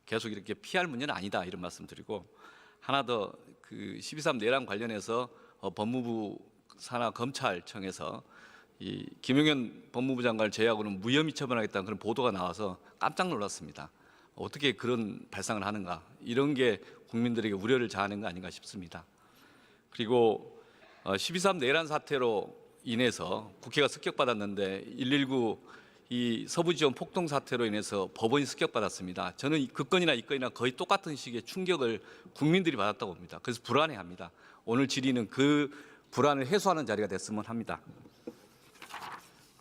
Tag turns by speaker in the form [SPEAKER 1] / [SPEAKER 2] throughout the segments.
[SPEAKER 1] 계속 이렇게 피할 문제는 아니다 이런 말씀드리고, 하나 더 그 12.3 내란 관련해서 법무부 산하 검찰청에서 이 김용현 법무부 장관을 제외하고는 무혐의 처분하겠다는 그런 보도가 나와서 깜짝 놀랐습니다. 어떻게 그런 발상을 하는가, 이런 게 국민들에게 우려를 자아낸 거 아닌가 싶습니다. 그리고 12.3 내란 사태로 인해서 국회가 습격받았는데 119 이 서부지원 폭동 사태로 인해서 법원이 습격받았습니다. 저는 그 건이나 이 건이나 거의 똑같은 식의 충격을 국민들이 받았다고 봅니다. 그래서 불안해합니다. 오늘 질의는 그 불안을 해소하는 자리가 됐으면 합니다.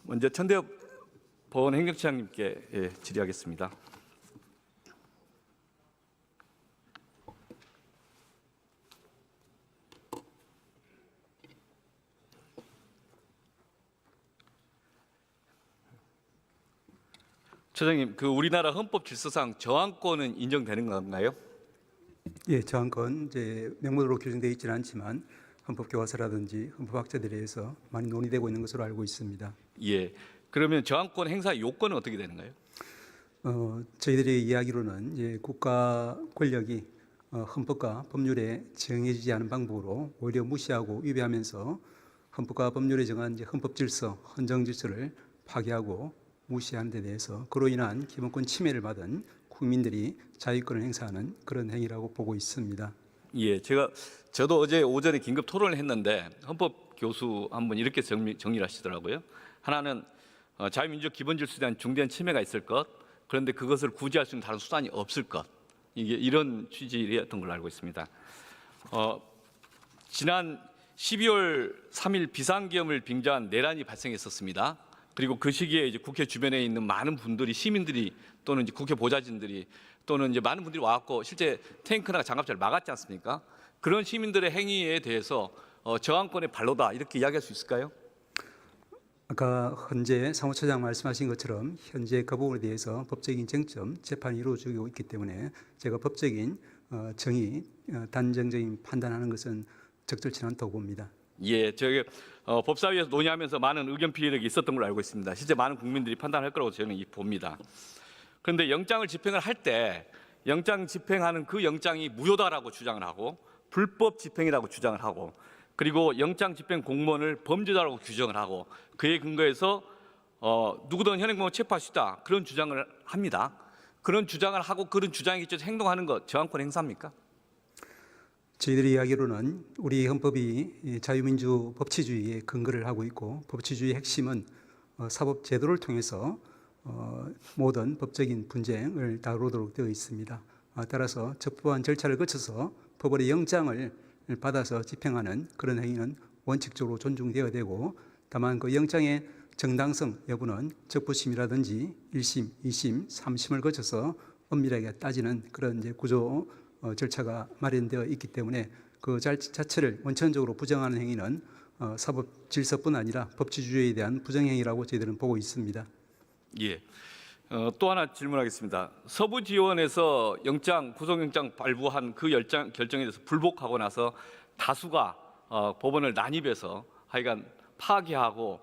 [SPEAKER 1] 먼저 천대엽 법원 행정처장님께 질의하겠습니다. 처장님, 그 우리나라 헌법 질서상 저항권은 인정되는 건가요?
[SPEAKER 2] 예, 저항권 이제 명문으로 규정되어 있지는 않지만 헌법 교과서라든지 헌법학자들에 의해서 많이 논의되고 있는 것으로 알고 있습니다.
[SPEAKER 1] 예. 그러면 저항권 행사 요건은 어떻게 되는가요?
[SPEAKER 2] 저희들의 이야기로는 이제 국가 권력이 헌법과 법률에 정해지지 않은 방법으로 오히려 무시하고 위배하면서 헌법과 법률에 정한 이제 헌법 질서, 헌정 질서를 파괴하고 무시하는 데 대해서 그로 인한 기본권 침해를 받은 국민들이 자유권을 행사하는 그런 행위라고 보고 있습니다.
[SPEAKER 1] 예, 저도 어제 오전에 긴급 토론을 했는데 헌법 교수 한 분 이렇게 정리를 하시더라고요. 하나는 자유민주적 기본질서에 대한 중대한 침해가 있을 것, 그런데 그것을 구제할 수 있는 다른 수단이 없을 것, 이게 이런 취지였던 걸로 알고 있습니다. 지난 12월 3일 비상계엄을 빙자한 내란이 발생했었습니다. 그리고 그 시기에 이제 국회 주변에 있는 많은 분들이, 시민들이 또는 이제 국회 보좌진들이 또는 이제 많은 분들이 와갖고 실제 탱크나 장갑차를 막았지 않습니까? 그런 시민들의 행위에 대해서 저항권의 발로다 이렇게 이야기할 수 있을까요?
[SPEAKER 2] 아까 현재 사무처장 말씀하신 것처럼 현재 그 부분에 대해서 법적인 쟁점, 재판이 이루어지고 있기 때문에 제가 법적인 정의, 단정적인 판단하는 것은 적절치 않다고 봅니다.
[SPEAKER 1] 예, 저희 법사위에서 논의하면서 많은 의견 피력이 있었던 걸로 알고 있습니다. 실제 많은 국민들이 판단할 거라고 저는 봅니다. 그런데 영장을 집행을 할 때 영장 집행하는 그 영장이 무효다라고 주장을 하고 불법 집행이라고 주장을 하고, 그리고 영장 집행 공무원을 범죄자라고 규정을 하고 그에 근거해서 누구든 현행범을 체포할 수 있다 그런 주장을 합니다. 그런 주장을 하고 그런 주장에 기초해서 행동하는 것 저항권 행사입니까?
[SPEAKER 2] 저희들의 이야기로는 우리 헌법이 자유민주 법치주의에 근거를 하고 있고 법치주의의 핵심은 사법제도를 통해서 모든 법적인 분쟁을 다루도록 되어 있습니다. 따라서 적법한 절차를 거쳐서 법원의 영장을 받아서 집행하는 그런 행위는 원칙적으로 존중되어야 되고, 다만 그 영장의 정당성 여부는 적부심이라든지 1심, 2심, 3심을 거쳐서 엄밀하게 따지는 그런 이제 구조 절차가 마련되어 있기 때문에 그 자체를 원천적으로 부정하는 행위는 사법 질서뿐 아니라 법치주의에 대한 부정행위라고 저희들은 보고 있습니다.
[SPEAKER 1] 예. 또 하나 질문하겠습니다. 서부지원에서 구속영장 발부한 그 결정에 대해서 불복하고 나서 다수가 법원을 난입해서 하여간 파괴하고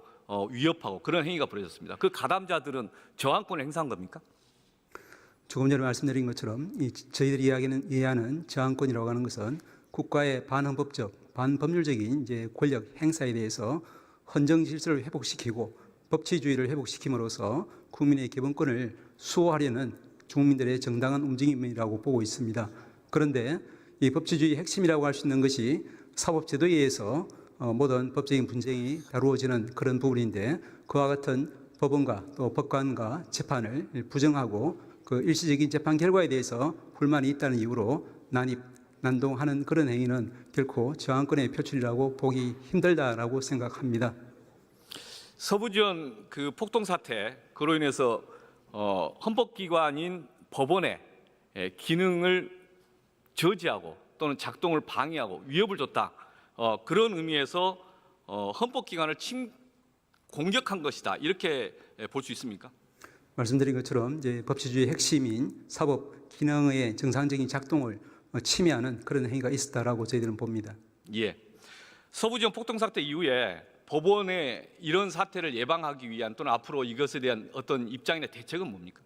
[SPEAKER 1] 위협하고 그런 행위가 벌어졌습니다. 그 가담자들은 저항권을 행사한 겁니까?
[SPEAKER 2] 조금 전에 말씀드린 것처럼 저희들이 이해하는 저항권이라고 하는 것은 국가의 반헌법적, 반법률적인 이제 권력 행사에 대해서 헌정 질서를 회복시키고 법치주의를 회복시킴으로써 국민의 기본권을 수호하려는 국민들의 정당한 움직임이라고 보고 있습니다. 그런데 이 법치주의 핵심이라고 할 수 있는 것이 사법제도에 의해서 모든 법적인 분쟁이 다루어지는 그런 부분인데, 그와 같은 법원과 또 법관과 재판을 부정하고 그 일시적인 재판 결과에 대해서 불만이 있다는 이유로 난동하는 그런 행위는 결코 저항권의 표출이라고 보기 힘들다라고 생각합니다.
[SPEAKER 1] 서부지원 그 폭동 사태, 그로 인해서 헌법기관인 법원의 기능을 저지하고 또는 작동을 방해하고 위협을 줬다, 그런 의미에서 헌법기관을 공격한 것이다 이렇게 볼 수 있습니까? 말씀드린
[SPEAKER 2] 것처럼 이제 법치주의 핵심인 사법 기능의 정상적인 작동을 침해하는 그런 행위가 있었다라고 저희들은 봅니다.
[SPEAKER 1] 예. 서부지원 폭동 사태 이후에 법원의 이런 사태를 예방하기 위한 또는 앞으로 이것에 대한 어떤 입장이나 대책은 뭡니까?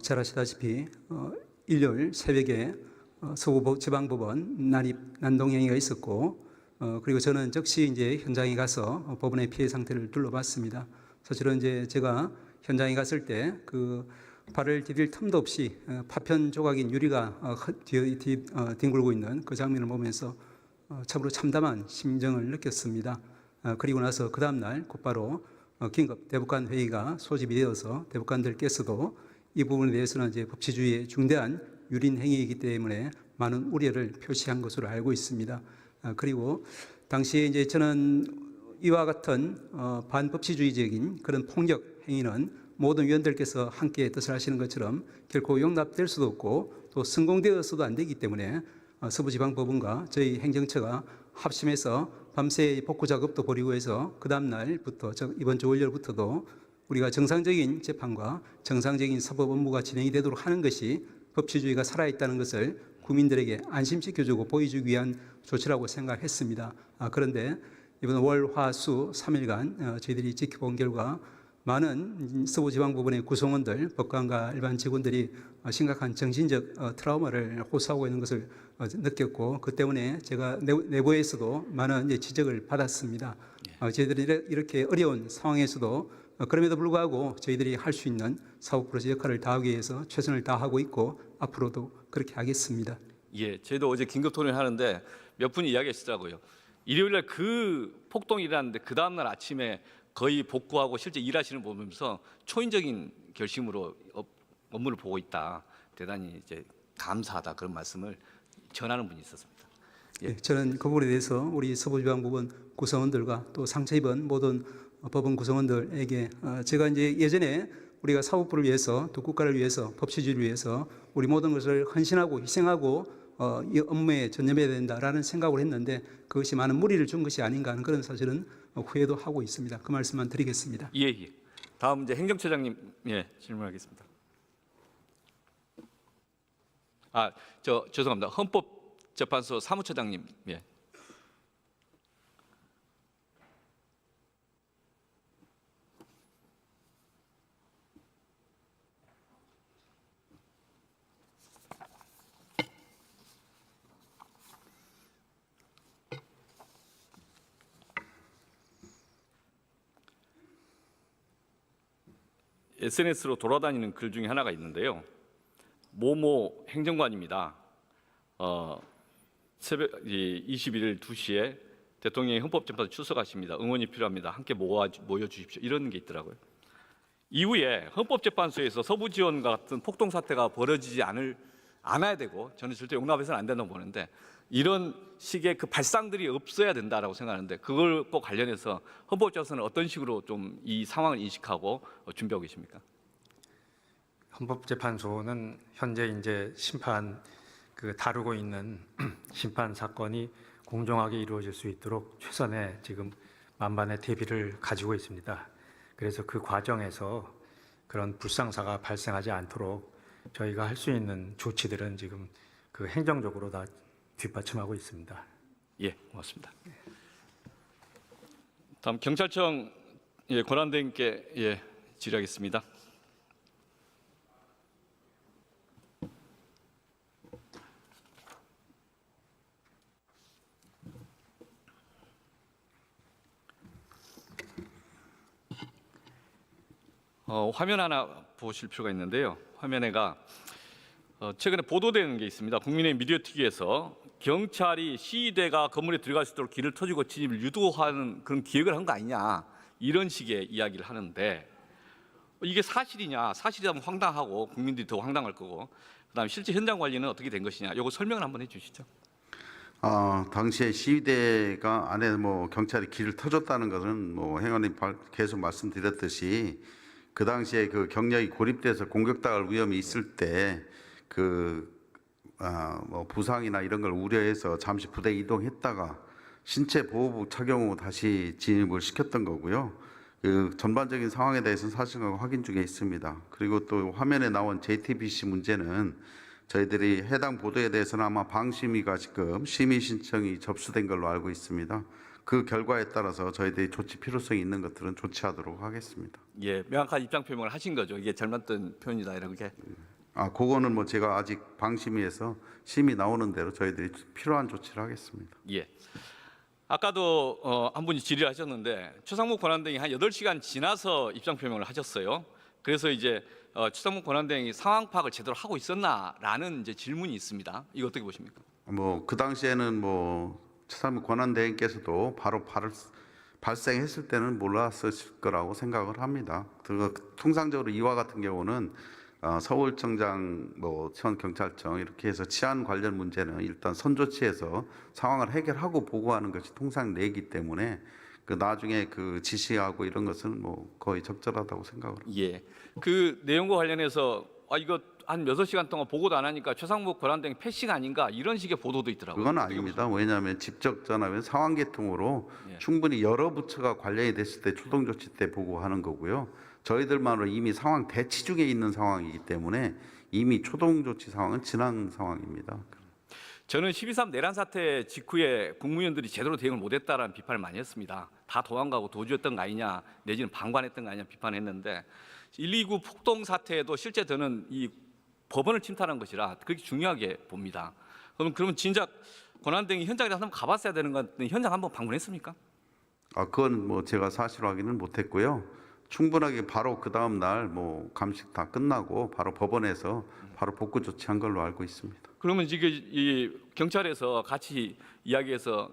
[SPEAKER 2] 잘 아시다시피 일요일 새벽에 서부지방법원 난동행위가 있었고 그리고 저는 즉시 이제 현장에 가서 법원의 피해 상태를 둘러봤습니다. 사실은 이제 제가 현장에 갔을 때 그 발을 디딜 틈도 없이 파편 조각인 유리가 뒹굴고 있는 그 장면을 보면서 참으로 참담한 심정을 느꼈습니다. 그리고 나서 그 다음 날 곧바로 긴급 대북관 회의가 소집이 되어서 대북관들께서도 이 부분에 대해서는 이제 법치주의의 중대한 유린 행위이기 때문에 많은 우려를 표시한 것으로 알고 있습니다. 그리고 당시에 이제 저는 이와 같은 반법치주의적인 그런 폭력 행위는 모든 위원들께서 함께 뜻을 하시는 것처럼 결코 용납될 수도 없고 또 성공되어서도 안 되기 때문에 서부지방법원과 저희 행정처가 합심해서 밤새 복구 작업도 벌이고 해서 그 다음 날부터 이번 주 월요일부터도 우리가 정상적인 재판과 정상적인 사법 업무가 진행이 되도록 하는 것이 법치주의가 살아있다는 것을 국민들에게 안심시켜주고 보여주기 위한 조치라고 생각했습니다. 그런데 이번 월, 화, 수 3일간 저희들이 지켜본 결과 많은 서부지방법원의 구성원들, 법관과 일반 직원들이 심각한 정신적 트라우마를 호소하고 있는 것을 느꼈고 그 때문에 제가 내부에서도 많은 지적을 받았습니다. 저희들이 이렇게 어려운 상황에서도 그럼에도 불구하고 저희들이 할 수 있는 사법 프로젝트 역할을 다하기 위해서 최선을 다하고 있고 앞으로도 그렇게 하겠습니다.
[SPEAKER 1] 예, 저희도 어제 긴급 토론을 하는데 몇 분이 이야기하시더라고요. 일요일날 그 폭동이 일어났는데 그 다음날 아침에 거의 복구하고 실제 일하시는 거 보면서 초인적인 결심으로 업무를 보고 있다. 대단히 이제 감사하다 그런 말씀을 전하는 분이 있었습니다.
[SPEAKER 2] 예, 저는 그 부분에 대해서 우리 서부지방법원 구성원들과 또 상처 입은 모든 법원 구성원들에게 제가 이제 예전에 우리가 사법부를 위해서 또 국가를 위해서 법치주의를 위해서 우리 모든 것을 헌신하고 희생하고 이 업무에 전념해야 된다라는 생각을 했는데 그것이 많은 무리를 준 것이 아닌가 하는 그런 사실은 후회도 하고 있습니다. 그 말씀만 드리겠습니다.
[SPEAKER 1] 예, 예. 다음 이제 행정처장님 질문하겠습니다. 죄송합니다. 헌법재판소 사무처장님. 예. SNS로 돌아다니는 글 중에 하나가 있는데요. 모모 행정관입니다. 새벽 21일 2시에 대통령이 헌법재판소 출석하십니다. 응원이 필요합니다. 함께 모여주십시오. 이런 게 있더라고요. 이후에 헌법재판소에서 서부지원과 같은 폭동 사태가 벌어지지 않아야 되고 저는 절대 용납해서는 안 된다고 보는데 이런 식의 그 발상들이 없어야 된다라고 생각하는데 그걸과 관련해서 헌법재판소는 어떤 식으로 좀 이 상황을 인식하고 준비하고 계십니까?
[SPEAKER 3] 헌법재판소는 현재 이제 심판 다루고 있는 심판 사건이 공정하게 이루어질 수 있도록 최선의 지금 만반의 대비를 가지고 있습니다. 그래서 그 과정에서 그런 불상사가 발생하지 않도록 저희가 할 수 있는 조치들은 지금 그 행정적으로 다 뒷받침하고 있습니다.
[SPEAKER 1] 예, 고맙습니다. 다음 경찰청 권한대행께 질의하겠습니다. 화면 하나 보실 필요가 있는데요. 화면에가 최근에 보도되는 게 있습니다. 국민의 미디어 TV에서 경찰이 시위대가 건물에 들어갈 수 있도록 길을 터주고 진입을 유도하는 그런 기획을 한 거 아니냐 이런 식의 이야기를 하는데 이게 사실이냐? 사실이라면 황당하고 국민들이 더 황당할 거고 그다음에 실제 현장 관리는 어떻게 된 것이냐? 이거 설명을 한번 해주시죠.
[SPEAKER 4] 당시에 시위대가 안에 경찰이 길을 터줬다는 것은 행원님 계속 말씀드렸듯이 그 당시에 그 경력이 고립돼서 공격당할 위험이 있을 때 부상이나 이런 걸 우려해서 잠시 부대 이동했다가 신체 보호복 착용 후 다시 진입을 시켰던 거고요. 그 전반적인 상황에 대해서는 사실과 확인 중에 있습니다. 그리고 또 화면에 나온 JTBC 문제는 저희들이 해당 보도에 대해서는 아마 방심위가 지금 심의 신청이 접수된 걸로 알고 있습니다. 그 결과에 따라서 저희들이 조치 필요성이 있는 것들은 조치하도록 하겠습니다.
[SPEAKER 1] 예, 명확한 입장 표명을 하신 거죠. 이게 잘못된 표현이다 이렇게.
[SPEAKER 4] 그거는 뭐 제가 아직 방심위에서 심의 나오는 대로 저희들이 필요한 조치를 하겠습니다.
[SPEAKER 1] 예. 아까도 한 분이 질의를 하셨는데 최상목 권한대행이 한 8시간 지나서 입장 표명을 하셨어요. 그래서 이제 최상목 권한대행이 상황 파악을 제대로 하고 있었나라는 이제 질문이 있습니다. 이거 어떻게 보십니까?
[SPEAKER 4] 뭐 그 당시에는 뭐 최상목 권한대행께서도 바로 발생했을 때는 몰랐을 거라고 생각을 합니다. 통상적으로 이와 같은 경우는 서울청장, 뭐 시원경찰청 이렇게 해서 치안 관련 문제는 일단 선조치해서 상황을 해결하고 보고하는 것이 통상 내기 때문에 그 나중에 그 지시하고 이런 것은 뭐 거의 적절하다고 생각을 합니다.
[SPEAKER 1] 예. 그 내용과 관련해서 이거 한 6시간 동안 보고도 안 하니까 최상목 권한대행 패싱 아닌가 이런 식의 보도도 있더라고요.
[SPEAKER 4] 그건 아닙니다. 왜냐하면 직접 전화면 상황 계통으로
[SPEAKER 1] 예.
[SPEAKER 4] 충분히 여러 부처가 관련이 됐을 때 초동 조치 때 보고하는 거고요. 저희들만으로 이미 상황 대치 중에 있는 상황이기 때문에 이미 초동 조치 상황은 지난 상황입니다.
[SPEAKER 1] 저는 12.3 내란 사태 직후에 국무위원들이 제대로 대응을 못했다라는 비판을 많이 했습니다. 다 도망가고 도주했던 거 아니냐 내지는 방관했던 거 아니냐 비판했는데 129 폭동 사태에도 실제 저는 이 법원을 침탈한 것이라 그렇게 중요하게 봅니다. 그러면 진작 권한대행이 현장에 한번 가봤어야 되는 건데 현장 한번 방문했습니까?
[SPEAKER 4] 그건 뭐 제가 사실 확인은 못했고요. 충분하게 바로 그 다음 날 뭐 감식 다 끝나고 바로 법원에서 바로 복구 조치한 걸로 알고 있습니다.
[SPEAKER 1] 그러면 지금 이 경찰에서 같이 이야기해서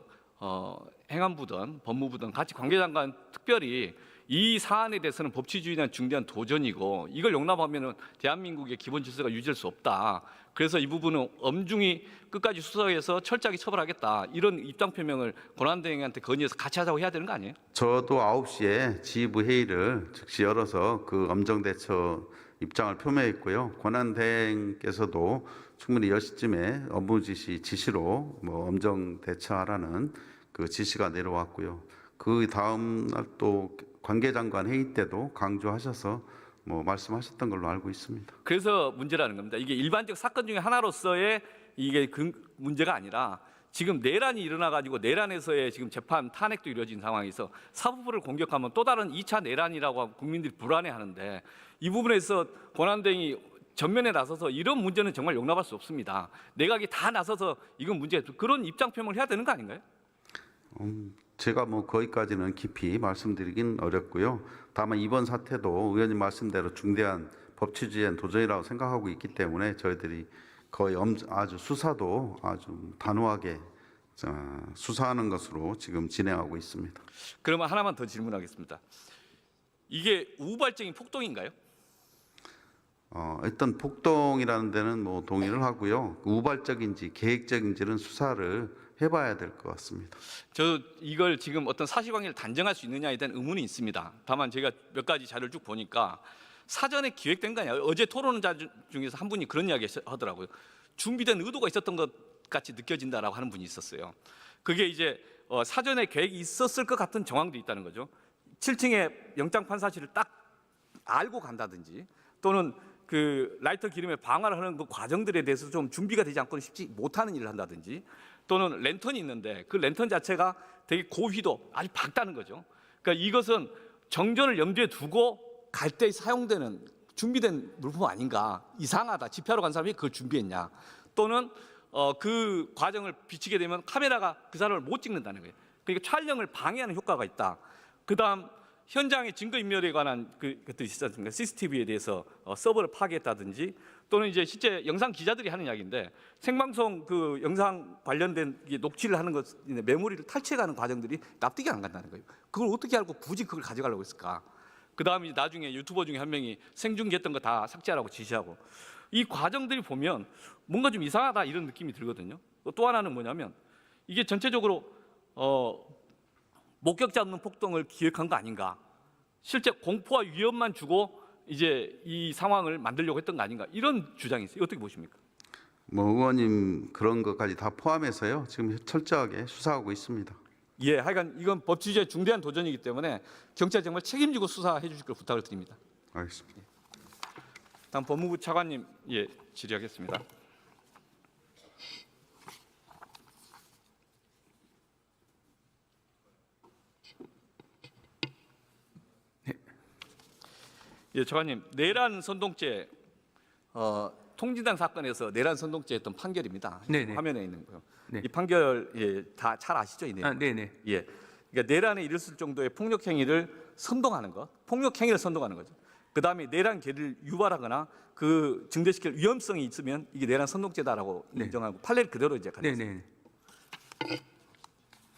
[SPEAKER 1] 행안부든 법무부든 같이 관계장관 특별히 이 사안에 대해서는 법치주의에 대한 중대한 도전이고 이걸 용납하면은 대한민국의 기본 질서가 유지될 수 없다. 그래서 이 부분은 엄중히 끝까지 수사해서 철저하게 처벌하겠다. 이런 입장 표명을 권한대행한테 건의해서 같이 하자고 해야 되는 거 아니에요?
[SPEAKER 4] 저도 9시에 지휘부 회의를 즉시 열어서 그 엄정 대처 입장을 표명했고요. 권한대행께서도 충분히 10시쯤에 업무 지시로 뭐 엄정 대처하라는 그 지시가 내려왔고요. 그 다음 날 또 관계장관 회의 때도 강조하셔서 뭐 말씀하셨던 걸로 알고 있습니다.
[SPEAKER 1] 그래서 문제라는 겁니다. 이게 일반적 사건 중에 하나로서의 이게 그 문제가 아니라 지금 내란이 일어나가지고 내란에서의 지금 재판 탄핵도 이루어진 상황에서 사법부를 공격하면 또 다른 2차 내란이라고 하고 국민들이 불안해하는데 이 부분에서 권한대행이 전면에 나서서 이런 문제는 정말 용납할 수 없습니다. 내각이 다 나서서 이건 문제 그런 입장 표명을 해야 되는 거 아닌가요?
[SPEAKER 4] 제가 뭐 거기까지는 깊이 말씀드리긴 어렵고요. 다만 이번 사태도 의원님 말씀대로 중대한 법치주의엔 도전이라고 생각하고 있기 때문에 저희들이 거의 아주 수사도 아주 단호하게 수사하는 것으로 지금 진행하고 있습니다.
[SPEAKER 1] 그러면 하나만 더 질문하겠습니다. 이게 우발적인 폭동인가요?
[SPEAKER 4] 일단 폭동이라는 데는 뭐 동의를 하고요. 우발적인지 계획적인지는 수사를 해봐야 될 것 같습니다.
[SPEAKER 1] 저 이걸 지금 어떤 사실관계를 단정할 수 있느냐에 대한 의문이 있습니다. 다만 제가 몇 가지 자료를 쭉 보니까 사전에 기획된 거 아니에요? 어제 토론자 중에서 한 분이 그런 이야기 하더라고요. 준비된 의도가 있었던 것 같이 느껴진다라고 하는 분이 있었어요. 그게 이제 사전에 계획이 있었을 것 같은 정황도 있다는 거죠. 7층에 영장 판사실을 딱 알고 간다든지 또는 그 라이터 기름에 방화를 하는 그 과정들에 대해서 좀 준비가 되지 않고는 쉽지 못하는 일을 한다든지 또는 랜턴이 있는데 그 랜턴 자체가 되게 고휘도 아주 밝다는 거죠. 그러니까 이것은 정전을 염두에 두고 갈 때 사용되는 준비된 물품 아닌가. 이상하다. 집회하러 간 사람이 그걸 준비했냐. 또는 그 과정을 비치게 되면 카메라가 그 사람을 못 찍는다는 거예요. 그러니까 촬영을 방해하는 효과가 있다. 그다음 현장의 증거인멸에 관한 것들이 있지 않습니까? CCTV에 대해서 서버를 파괴했다든지 또는 이제 실제 영상 기자들이 하는 이야기인데 생방송 그 영상 관련된 녹취를 하는 것, 메모리를 탈취해가는 과정들이 납득이 안 간다는 거예요. 그걸 어떻게 알고 굳이 그걸 가져가려고 했을까? 그 다음에 나중에 유튜버 중에 한 명이 생중계했던 거 다 삭제하라고 지시하고 이 과정들이 보면 뭔가 좀 이상하다 이런 느낌이 들거든요. 또 하나는 뭐냐면 이게 전체적으로 목격자 없는 폭동을 기획한 거 아닌가? 실제 공포와 위협만 주고 이제 이 상황을 만들려고 했던 거 아닌가? 이런 주장이 있어요. 어떻게 보십니까?
[SPEAKER 4] 뭐 의원님 그런 것까지 다 포함해서요. 지금 철저하게 수사하고 있습니다.
[SPEAKER 1] 예, 하여간 이건 법치주의의 중대한 도전이기 때문에 경찰 정말 책임지고 수사해 주실 걸 부탁을 드립니다.
[SPEAKER 4] 알겠습니다.
[SPEAKER 1] 다음 법무부 차관님 질의하겠습니다. 차관님, 내란 선동죄 통진당 사건에서 내란 선동죄였던 판결입니다.
[SPEAKER 3] 네네.
[SPEAKER 1] 화면에 있는 거요.
[SPEAKER 3] 네.
[SPEAKER 1] 이 판결 다 잘 아시죠, 이 내용?
[SPEAKER 3] 네네.
[SPEAKER 1] 예. 그러니까 내란에 이르을 정도의 폭력 행위를 선동하는 것, 폭력 행위를 선동하는 거죠. 그다음에 내란 계를 유발하거나 그 증대시킬 위험성이 있으면 이게 내란 선동죄다라고
[SPEAKER 3] 네.
[SPEAKER 1] 인정하고 판례를 그대로 이제 가는 거죠.
[SPEAKER 3] 네네.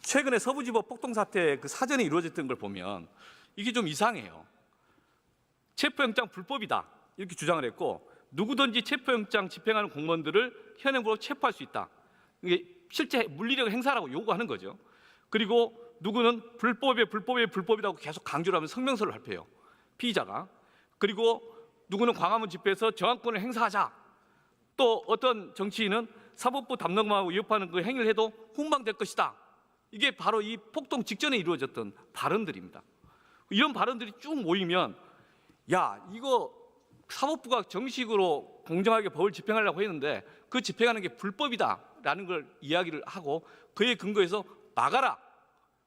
[SPEAKER 1] 최근에 서부지법 폭동 사태 그 사전에 이루어졌던 걸 보면 이게 좀 이상해요. 체포영장 불법이다 이렇게 주장을 했고 누구든지 체포영장 집행하는 공무원들을 현행법으로 체포할 수 있다. 이게 실제 물리력 행사라고 요구하는 거죠. 그리고 누구는 불법이라고 계속 강조를 하면 성명서를 발표해요. 피의자가. 그리고 누구는 광화문 집회에서 저항권을 행사하자. 또 어떤 정치인은 사법부 담당관하고 위협하는 그 행위를 해도 훈방될 것이다. 이게 바로 이 폭동 직전에 이루어졌던 발언들입니다. 이런 발언들이 쭉 모이면 야 이거 사법부가 정식으로 공정하게 법을 집행하려고 했는데 그 집행하는 게 불법이다라는 걸 이야기를 하고 그에 근거해서 막아라.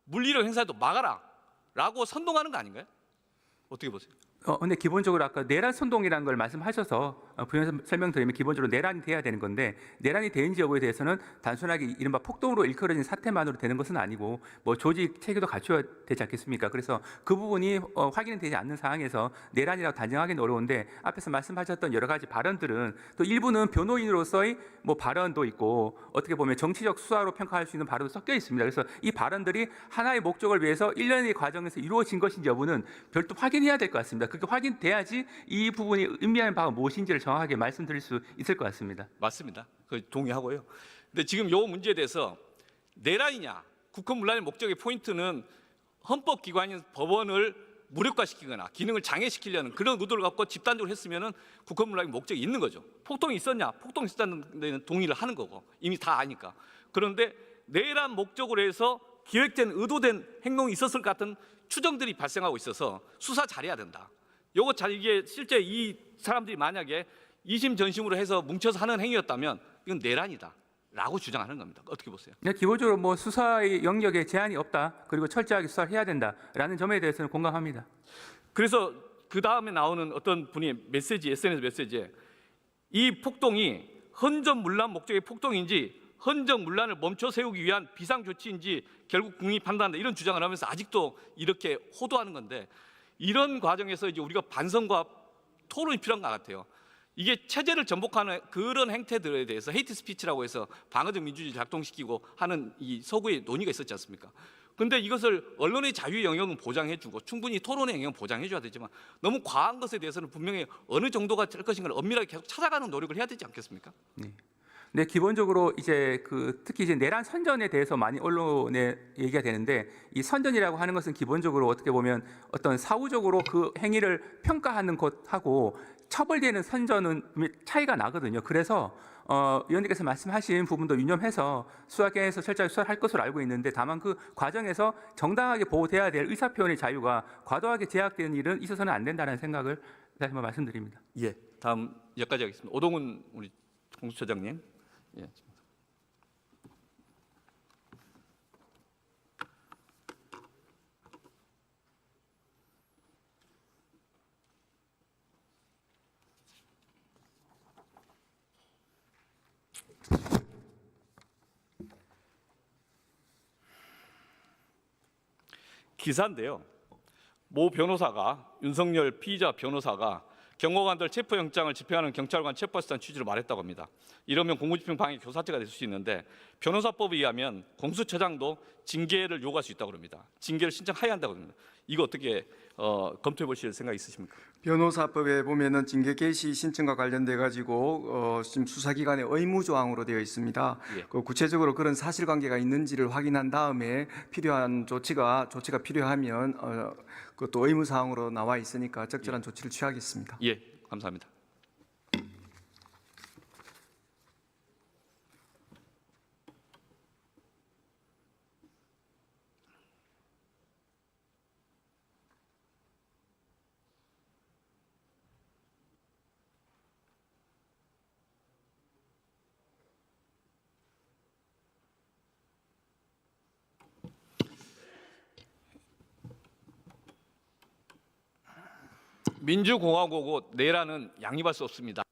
[SPEAKER 1] 물리력 행사도 막아라. 라고 선동하는 거 아닌가요? 어떻게 보세요?
[SPEAKER 5] 근데 기본적으로 아까 내란 선동이라는 걸 말씀하셔서 부연 설명드리면 기본적으로 내란이 돼야 되는 건데 내란이 되는지 여부에 대해서는 단순하게 이른바 폭동으로 일컬어진 사태만으로 되는 것은 아니고 뭐 조직 체계도 갖춰야 되지 않겠습니까? 그래서 그 부분이 확인이 되지 않는 상황에서 내란이라고 단정하기는 어려운데 앞에서 말씀하셨던 여러 가지 발언들은 또 일부는 변호인으로서의 뭐 발언도 있고 어떻게 보면 정치적 수사로 평가할 수 있는 발언도 섞여 있습니다. 그래서 이 발언들이 하나의 목적을 위해서 일련의 과정에서 이루어진 것인지 여부는 별도 확인해야 될 것 같습니다. 그게 확인돼야지 이 부분이 의미하는 바가 무엇인지를 정확하게 말씀드릴 수 있을 것 같습니다.
[SPEAKER 1] 맞습니다. 그 동의하고요. 근데 지금 요 문제에 대해서 내란이냐 국헌문란의 목적의 포인트는 헌법기관인 법원을 무력화시키거나 기능을 장애시키려는 그런 의도를 갖고 집단적으로 했으면은 국헌문란의 목적이 있는 거죠. 폭동이 있었냐? 폭동이 있었다는 데는 동의를 하는 거고 이미 다 아니까. 그런데 내란 목적으로 해서 기획된 의도된 행동이 있었을 것 같은 추정들이 발생하고 있어서 수사 잘해야 된다. 요거 잘 이게 실제 이 사람들이 만약에 이심 전심으로 해서 뭉쳐서 하는 행위였다면 이건 내란이다라고 주장하는 겁니다. 어떻게 보세요?
[SPEAKER 5] 기본적으로 뭐 수사의 영역에 제한이 없다. 그리고 철저하게 수사를 해야 된다라는 점에 대해서는 공감합니다.
[SPEAKER 1] 그래서 그 다음에 나오는 어떤 분이 메시지, SNS 메시지에 이 폭동이 헌정문란 목적의 폭동인지 헌정문란을 멈춰 세우기 위한 비상조치인지 결국 국민이 판단한다 이런 주장을 하면서 아직도 이렇게 호도하는 건데 이런 과정에서 이제 우리가 반성과 토론이 필요한 것 같아요. 이게 체제를 전복하는 그런 행태들에 대해서 헤이트 스피치라고 해서 방어적 민주주의 작동시키고 하는 이 서구의 논의가 있었지 않습니까? 근데 이것을 언론의 자유 영역은 보장해주고 충분히 토론의 영역은 보장해줘야 되지만 너무 과한 것에 대해서는 분명히 어느 정도가 될 것인가를 엄밀하게 계속 찾아가는 노력을 해야 되지 않겠습니까?
[SPEAKER 5] 네. 네, 기본적으로 이제 특히 이제 내란 선전에 대해서 많이 언론에 얘기가 되는데 이 선전이라고 하는 것은 기본적으로 어떻게 보면 어떤 사후적으로 그 행위를 평가하는 것하고 처벌되는 선전은 차이가 나거든요. 그래서 위원님께서 말씀하신 부분도 유념해서 수사계에서 철저하게 수사를 할 것으로 알고 있는데 다만 그 과정에서 정당하게 보호돼야 될 의사표현의 자유가 과도하게 제약되는 일은 있어서는 안 된다는 생각을 다시 한번 말씀드립니다.
[SPEAKER 1] 예. 다음 여기까지 하겠습니다. 오동훈 우리 공수처장님. 예. 기사인데요. 모 변호사가 윤석열 피의자 변호사가 경호관들 체포영장을 집행하는 경찰관 체포수단 취지로 말했다고 합니다. 이러면 공무집행 방해 교사죄가 될 수 있는데 변호사법에 의하면 공수처장도 징계를 요구할 수 있다고 합니다. 징계를 신청해야 한다고 합니다. 이거 어떻게 검토해 보실 생각 있으십니까?
[SPEAKER 6] 변호사법에 보면은 징계 개시 신청과 관련돼 가지고 지금 수사기관의 의무 조항으로 되어 있습니다.
[SPEAKER 1] 예.
[SPEAKER 6] 그 구체적으로 그런 사실관계가 있는지를 확인한 다음에 필요한 조치가 필요하면 그것도 의무 사항으로 나와 있으니까 적절한 조치를 취하겠습니다.
[SPEAKER 1] 예, 감사합니다. 민주공화국은 내란은 양립할 수 없습니다.